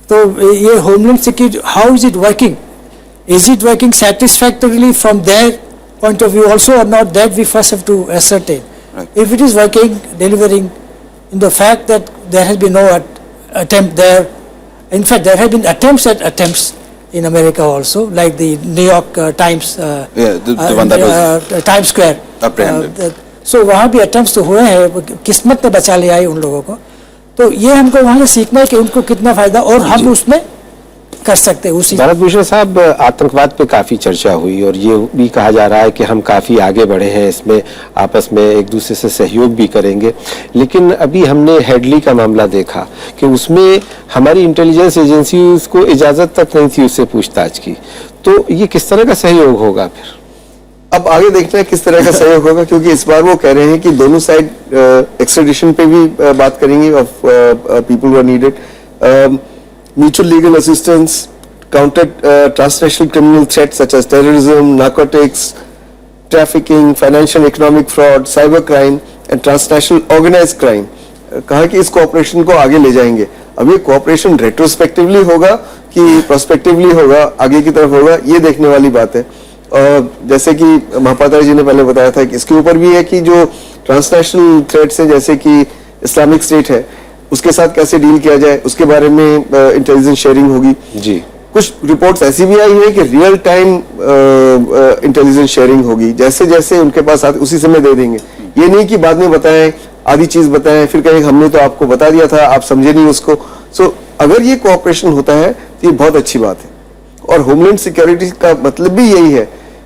तो ये homeland security, how is it working? Is it working satisfactorily from there point of view also or not, that we first have to ascertain. Right. If it is working, delivering, in the fact that there has been no attempt there, in fact there have been attempts in America also, like the New York Times, the one that was Times Square apprehended. So वहाँ भी attempts तो हुए हैं, किस्मत ने बचा लिया है उन लोगों को। तो ये हमको वहाँ से सीखना है कि उनको कितना फायदा और हम उसमें कर सकते हैं उसी। भरत भूषण साहब, आतंकवाद पे काफी चर्चा हुई और ये भी कहा जा रहा है कि हम काफी आगे बढ़े हैं इसमें, आपस में एक दूसरे से सहयोग भी करेंगे, लेकिन अभी हमने हेडली का मामला देखा कि उसमें हमारी इंटेलिजेंस एजेंसी को इजाजत तक नहीं थी उससे पूछताछ की। तो ये किस तरह का सहयोग होगा फिर? अब आगे देखना है किस तरह का सहयोग होगा, क्योंकि इस बार वो कह रहे हैं कि दोनों साइड एक्स्ट्रेडिशन पे भी बात करेंगे of people who are needed, mutual legal assistance, counter transnational criminal threats such as terrorism, narcotics, trafficking, financial economic fraud, cyber crime and transnational organized crime. कहा कि इस cooperation को आगे ले जाएंगे। अब ये कोऑपरेशन रेट्रोस्पेक्टिवली होगा कि प्रोस्पेक्टिवली होगा, आगे की तरफ होगा, ये देखने वाली बात है। और जैसे कि महापात्रा जी ने पहले बताया था कि इसके ऊपर भी है कि जो ट्रांसनेशनल थ्रेट्स है जैसे कि इस्लामिक स्टेट है, उसके साथ कैसे डील किया जाए, उसके बारे में इंटेलिजेंस शेयरिंग होगी। जी, कुछ रिपोर्ट्स ऐसी भी आई है कि रियल टाइम इंटेलिजेंस शेयरिंग होगी, जैसे जैसे उनके पास आते उसी समय दे देंगे। ये नहीं कि बाद में बताएं, आधी चीज बताएं, फिर कहें हमने तो आपको बता दिया था, आप समझे नहीं उसको। सो अगर ये कोऑपरेशन होता है तो ये बहुत अच्छी बात है। और होमलैंड सिक्योरिटी का मतलब भी यही है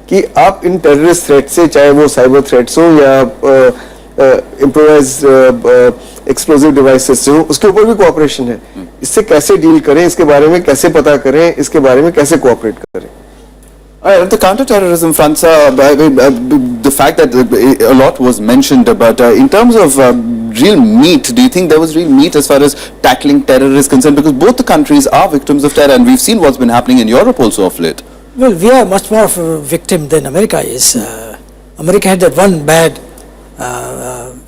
कि आप इन टेररिस्ट थ्रेट से, चाहे वो साइबर थ्रेट्स हो या इम्प्रोवाइज्ड एक्सप्लोजिव डिवाइसेस से हो, उसके ऊपर भी कोऑपरेशन है। इससे कैसे डील करें, इसके बारे में कैसे पता करें, इसके बारे में कैसे कोऑपरेट करें। At the counter-terrorism front, sir, the fact that a lot was mentioned, but in terms of real meat, do you think there was real meat as far as tackling terror is concerned? Because both the countries are victims of terror, and we've seen what's been happening in Europe also of late. Well, we are much more of a victim than America is. America had that one bad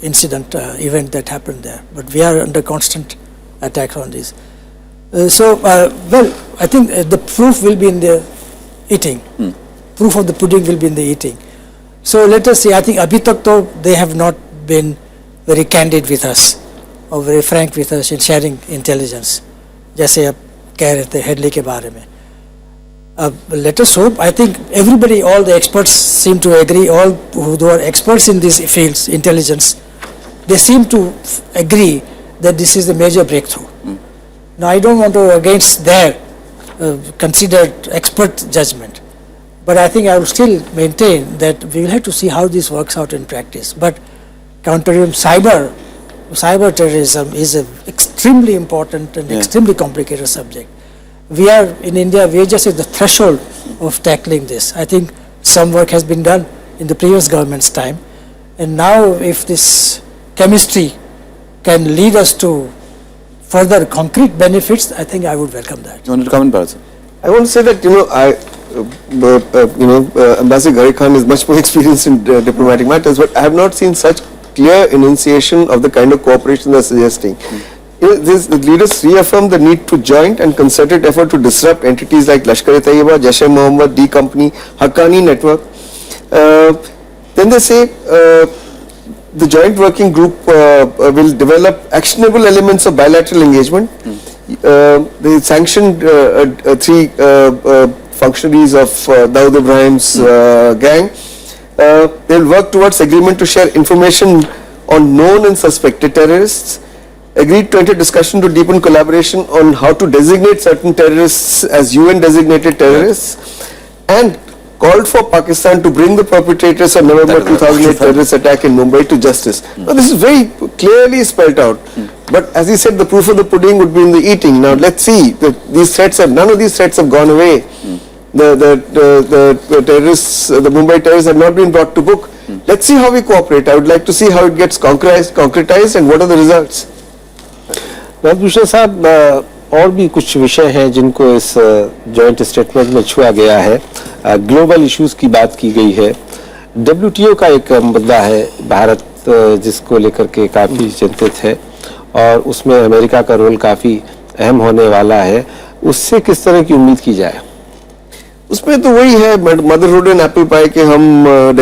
incident, event that happened there, but we are under constant attack on this. Well, I think the proof will be in the eating. Proof of the pudding will be in the eating. So let us see. I think abhi tak to they have not been very candid with us or very frank with us in sharing intelligence. जैसे आप कह रहे थे Headley के बारे में. Let us hope. I think everybody, all the experts seem to agree. All who are experts in these fields, intelligence, they seem to agree that this is a major breakthrough. Now, I don't want to against their considered expert judgment, but I think I will still maintain that we will have to see how this works out in practice. But countering cyber terrorism is an extremely important and extremely complicated subject. We are in India, we are just at the threshold of tackling this. I think some work has been done in the previous government's time, and now if this chemistry can lead us to further concrete benefits, I think I would welcome that. You wanted to comment, Bharat, sir? I want to say that, Ambassador Ghari Khan is much more experienced in diplomatic matters, but I have not seen such clear enunciation of the kind of cooperation they are suggesting. The leaders reaffirm the need to joint and concerted effort to disrupt entities like Lashkar-e-Taiba, Jaish-e-Mohammed, D Company, Haqqani Network. Then they say the joint working group will develop actionable elements of bilateral engagement. They sanctioned 3 functionaries of Dawood Ibrahim's gang. They will work towards agreement to share information on known and suspected terrorists. Agreed to enter discussion to deepen collaboration on how to designate certain terrorists as UN designated terrorists, and called for Pakistan to bring the perpetrators of November 2008 terrorist attack in Mumbai to justice. Now, this is very clearly spelled out. But as he said, the proof of the pudding would be in the eating. Now, let's see. None of these threats have gone away. The terrorists, the Mumbai terrorists have not been brought to book. Let's see how we cooperate. I would like to see how it gets concretized and what are the results. Bhushan साहब, और भी कुछ विषय हैं जिनको इस joint statement में छुआ गया है। ग्लोबल इश्यूज की बात की गई है। WTO का एक मुद्दा है, भारत जिसको लेकर के काफी चिंतित है और उसमें अमेरिका का रोल काफी अहम होने वाला है। उससे किस तरह की उम्मीद की जाए? उसमें तो वही है, मदरहुड एंड एप्पल पाई के हम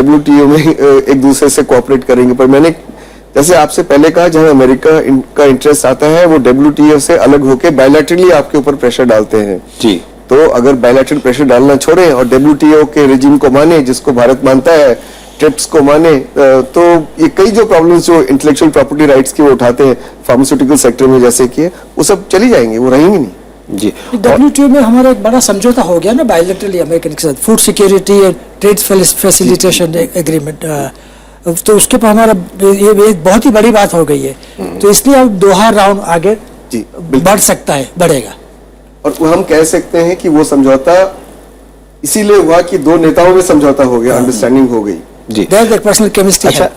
WTO में एक दूसरे से कोऑपरेट करेंगे। पर मैंने जैसे आपसे पहले कहा, जहां अमेरिका का इंटरेस्ट आता है वो WTO से अलग होकर बायलैटरली आपके ऊपर प्रेशर डालते हैं जी। तो अगर बायलैटरल प्रेशर डालना छोड़े और WTO के रिजीम को माने, जिसको भारत मानता है, ट्रिप्स को माने, तो ये कई जो प्रॉब्लम्स जो इंटेलेक्चुअल प्रॉपर्टी राइट्स की वो उठाते हैं फार्मास्यूटिकल सेक्टर में जैसे कि वो सब चली जाएंगे, वो रहेंगे नहीं जी। WTO में हमारा एक बड़ा समझौता हो गया ना बायलैटरली अमेरिकन के साथ, food security and trade facilitation agreement, तो उसके पर हमारा ये बहुत ही बड़ी बात हो गई है। तो इसलिए अब दोहा राउंड आगे बढ़ सकता है, बढ़ेगा। और हम कह सकते हैं कि वो समझौता इसीलिए हुआ कि 2 नेताओं में समझौता हो गया, अंडरस्टैंडिंग हो गई जी। Personal chemistry. अच्छा,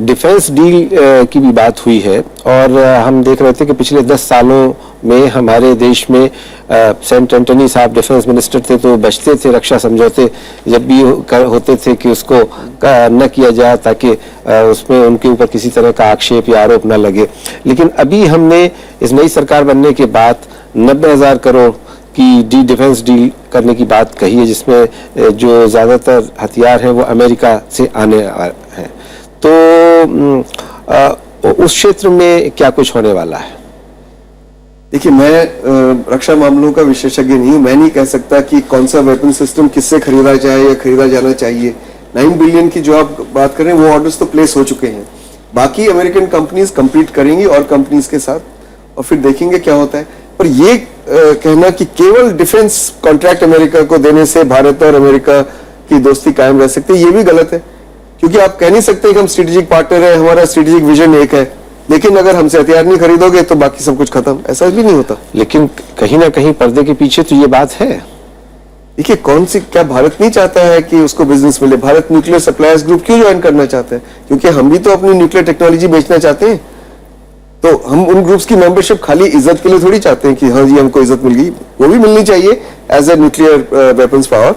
डिफेंस डील की भी बात हुई है और हम देख रहे थे कि पिछले 10 सालों में हमारे देश में सेंट एंटनी साहब डिफेंस मिनिस्टर थे तो बचते थे रक्षा समझौते जब भी होते थे कि उसको न किया जाए ताकि उसमें उनके ऊपर किसी तरह का आक्षेप या आरोप न लगे। लेकिन अभी हमने इस नई सरकार बनने के बाद 90,000 करोड़ की डिफेंस डील करने की बात कही है, जिसमें जो ज़्यादातर हथियार हैं वो अमेरिका से आने हैं। तो उस क्षेत्र में क्या कुछ होने वाला है? देखिए, मैं रक्षा मामलों का विशेषज्ञ नहीं हूं। मैं नहीं कह सकता कि कौन सा वेपन सिस्टम किससे खरीदा जाए या खरीदा जाना चाहिए। 9 बिलियन की जो आप बात कर रहे हैं वो ऑर्डर्स तो प्लेस हो चुके हैं। बाकी अमेरिकन कंपनीज compete करेंगी और कंपनीज के साथ और फिर देखेंगे क्या होता है। पर ये कहना कि केवल डिफेंस कॉन्ट्रैक्ट अमेरिका को देने से भारत और अमेरिका की दोस्ती कायम रह सकती है, ये भी गलत है। क्योंकि आप कह नहीं सकते कि हम स्ट्रेटेजिक पार्टनर है, हमारा स्ट्रेटेजिक विजन एक है, लेकिन अगर हमसे हथियार नहीं खरीदोगे तो बाकी सब कुछ खत्म। ऐसा भी नहीं होता। लेकिन कहीं ना कहीं पर्दे के पीछे तो ये बात है। देखिए, क्या भारत नहीं चाहता है कि उसको बिजनेस मिले? भारत न्यूक्लियर सप्लायर्स ग्रुप क्यों ज्वाइन करना चाहता है? क्योंकि हम भी तो अपनी न्यूक्लियर टेक्नोलॉजी बेचना चाहते हैं। तो हम उन ग्रुप्स की मेंबरशिप खाली इज्जत के लिए थोड़ी चाहते हैं कि हाँ जी हमको इज्जत मिल गई, वो भी मिलनी चाहिए as a nuclear weapons power.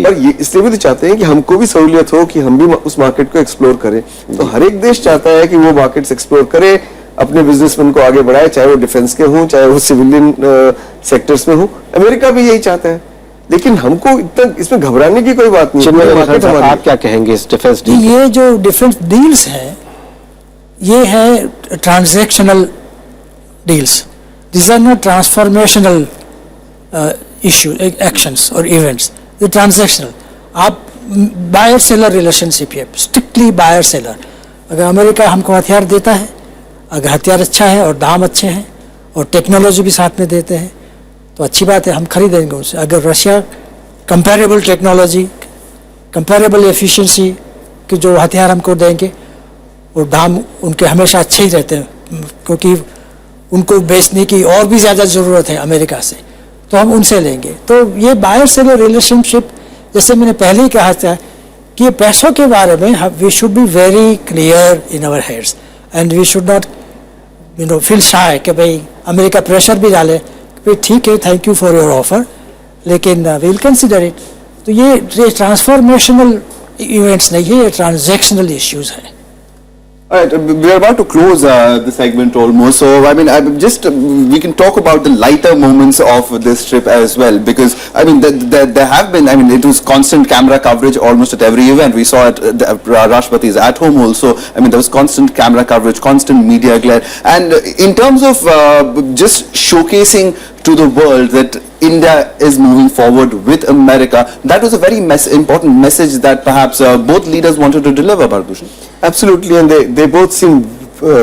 पर ये इसलिए भी तो चाहते हैं कि हमको भी सहूलियत हो कि हम भी उस मार्केट को एक्सप्लोर करें। तो हर एक देश चाहता है कि वो मार्केट्स एक्सप्लोर करे, अपने बिजनेसमैन को आगे बढ़ाए, चाहे वो डिफेंस के हों चाहे वो सिविलियन सेक्टर्स में हो। अमेरिका भी यही चाहता है। लेकिन हमको इतना इसमें घबराने की कोई बात नहीं है। आप क्या कहेंगे इस डिफेंस डील? ये जो डिफेंस डील्स हैं ये है transactional deals. This are not transformational issue actions और इवेंट्स। ये ट्रांजैक्शनल, आप बायर सेलर रिलेशनशिप है, स्ट्रिक्टली बायर सेलर। अगर अमेरिका हमको हथियार देता है, अगर हथियार अच्छा है और दाम अच्छे हैं और टेक्नोलॉजी भी साथ में देते हैं तो अच्छी बात है, हम खरीदेंगे उनसे। अगर Russia comparable technology, comparable efficiency के जो हथियार हमको देंगे और दाम उनके हमेशा अच्छे ही रहते हैं क्योंकि उनको बेचने की और भी ज़्यादा ज़रूरत है अमेरिका से, तो हम उनसे लेंगे। तो ये बायर सेलर रिलेशनशिप, जैसे मैंने पहले ही कहा था कि पैसों के बारे में we should be very clear in our heads and we should not feel shy कि भाई अमेरिका प्रेशर भी डाले कि भाई ठीक है, thank you for your offer, लेकिन वी विल कंसिडर इट। तो ये ट्रांसफॉर्मेशनल इवेंट्स नहीं है, ये ट्रांजैक्शनल इश्यूज हैं। All right, we are about to close the segment almost. So, I mean, we can talk about the lighter moments of this trip as well, because I mean, there have been. I mean, it was constant camera coverage almost at every event. We saw it. Rashtrapati is at home also. I mean, there was constant camera coverage, constant media glare, and in terms of just showcasing to the world that India is moving forward with America, that was a very important message that perhaps both leaders wanted to deliver, Bharat. Absolutely, and they both seem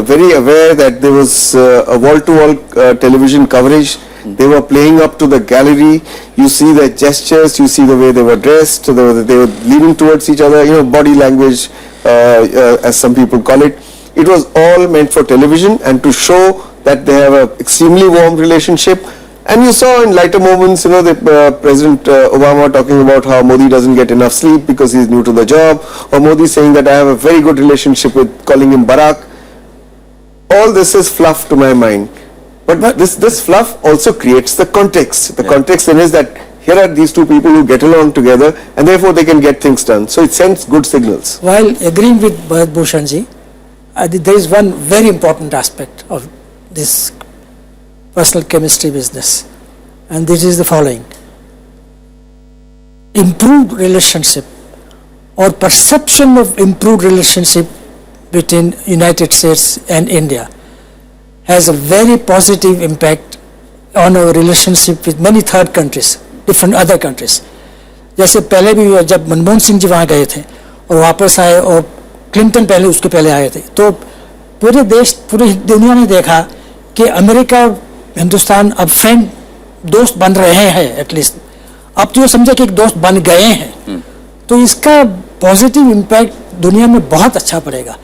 very aware that there was a wall-to-wall television coverage. They were playing up to the gallery. You see their gestures, you see the way they were dressed, they were leaning towards each other, body language, as some people call it. It was all meant for television and to show that they have an extremely warm relationship. And you saw in lighter moments, President Obama talking about how Modi doesn't get enough sleep because he's new to the job, or Modi saying that I have a very good relationship with, calling him Barack. All this is fluff to my mind. But this fluff also creates the context. The context then is that here are these two people who get along together and therefore they can get things done. So it sends good signals. While agreeing with Bharat Bhushan ji, there is one very important aspect of this personal chemistry business, and this is the following: improved relationship or perception of improved relationship between United States and India has a very positive impact on our relationship with many third countries, different other countries. जैसे पहले भी जब मनमोहन सिंह जी वहाँ गए थे और वापस आए और क्लिंटन पहले उसके पहले आए थे, तो पूरे दुनिया ने देखा कि अमेरिका हिंदुस्तान अब फ्रेंड दोस्त बन रहे हैं, एटलीस्ट अब तो ये समझे कि एक दोस्त बन गए हैं। तो इसका पॉजिटिव इम्पैक्ट दुनिया में बहुत अच्छा पड़ेगा।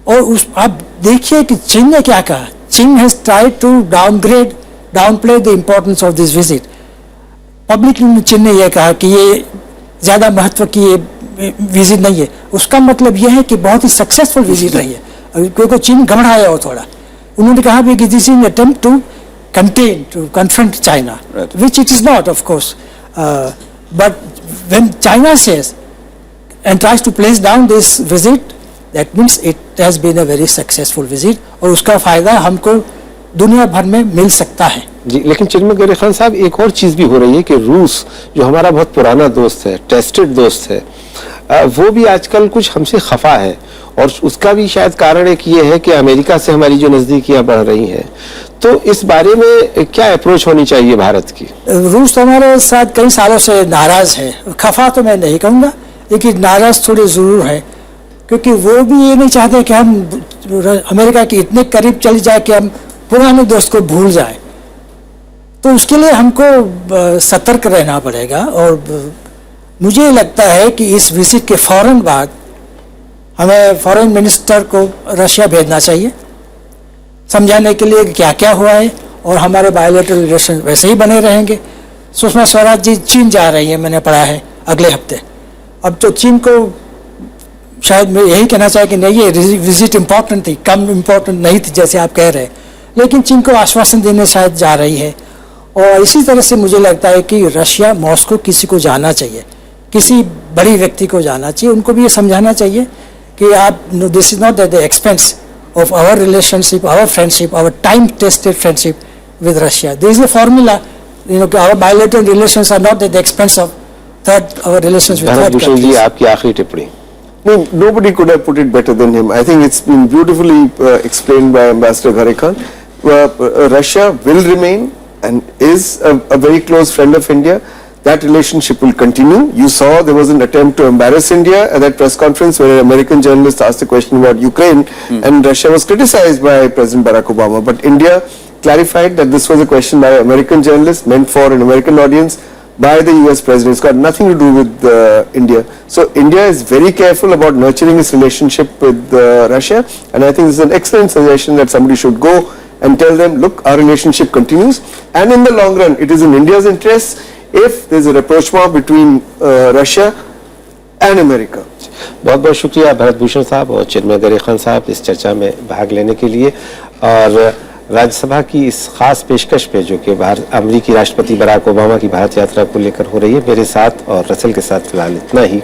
और आप देखिए कि चीन ने क्या कहा। चीन has tried to downplay the importance of this visit. Publicly चीन ने यह कहा कि ये ज़्यादा महत्व की ये विजिट नहीं है। उसका मतलब यह है कि बहुत ही सक्सेसफुल विजिट रही है, क्योंकि चीन घबराया हो थोड़ा। उन्होंने कहा भी कि this is attempt to contain, to confront China, Right. which it is not, of course. But when China says and tries to place down this visit, that means it has been a very successful visit, और उसका फायदा हमको दुनिया भर में मिल सकता है. जी, लेकिन चिन्मय गौरी खान साहब, एक और चीज भी हो रही है कि रूस जो हमारा बहुत पुराना दोस्त है, टेस्टेड दोस्त है, वो भी आजकल कुछ हमसे खफा है, और उसका भी शायद कारण एक ये है कि अमेरिका से हमारी जो नजदीकियां बढ़ रही हैं. तो इस बारे में क्या अप्रोच होनी चाहिए भारत की? रूस हमारे साथ कई सालों से नाराज है. खफा तो मैं नहीं कहूँगा, लेकिन नाराज थोड़े जरूर है, क्योंकि वो भी ये नहीं चाहते कि हम अमेरिका के इतने करीब चले जाए कि हम पुराने दोस्त को भूल जाए. तो उसके लिए हमको सतर्क रहना पड़ेगा. और मुझे लगता है कि इस विजिट के फौरन बाद हमें फॉरेन मिनिस्टर को रशिया भेजना चाहिए, समझाने के लिए क्या क्या हुआ है, और हमारे बायोलेटरल रिलेशन वैसे ही बने रहेंगे. सुषमा स्वराज जी चीन जा रही है, मैंने पढ़ा है, अगले हफ्ते. अब तो चीन को शायद मैं यही कहना चाहिए कि नहीं, ये विजिट इम्पोर्टेंट थी, कम इम्पोर्टेंट नहीं थी जैसे आप कह रहे हैं, लेकिन चीन को आश्वासन देने शायद जा रही है. और इसी तरह से मुझे लगता है कि रशिया, मॉस्को किसी को जाना चाहिए, किसी बड़ी व्यक्ति को जाना चाहिए, उनको भी ये समझाना चाहिए कि आप, this is not at the expense of our relationship, our friendship, our time-tested friendship with Russia. There is a formula, our bilateral relations are not at the expense of our relations with Bharat third Bhushan ji, countries. आपकी आखिरी टिप्पणी. No, nobody could have put it better than him. I think it's been beautifully explained by Ambassador Ghare Khan. Russia will remain and is a very close friend of India. That relationship will continue. You saw there was an attempt to embarrass India at that press conference where an American journalist asked a question about Ukraine, and Russia was criticized by President Barack Obama. But India clarified that this was a question by an American journalist meant for an American audience by the US President. It's got nothing to do with India. So India is very careful about nurturing its relationship with Russia, and I think this is an excellent suggestion that somebody should go and tell them, look, our relationship continues, and in the long run, it is in India's interest if there's a rapprochement between Russia and America. बहुत बहुत शुक्रिया भारत भूषण साहब और चिन्मय गौरी खान साहब इस चर्चा में भाग लेने के लिए, और राज्यसभा की इस खास पेशकश पे जो कि अमेरिकी राष्ट्रपति बराक ओबामा की भारत यात्रा को लेकर हो रही है. मेरे साथ और रसल के साथ फिलहाल इतना ही.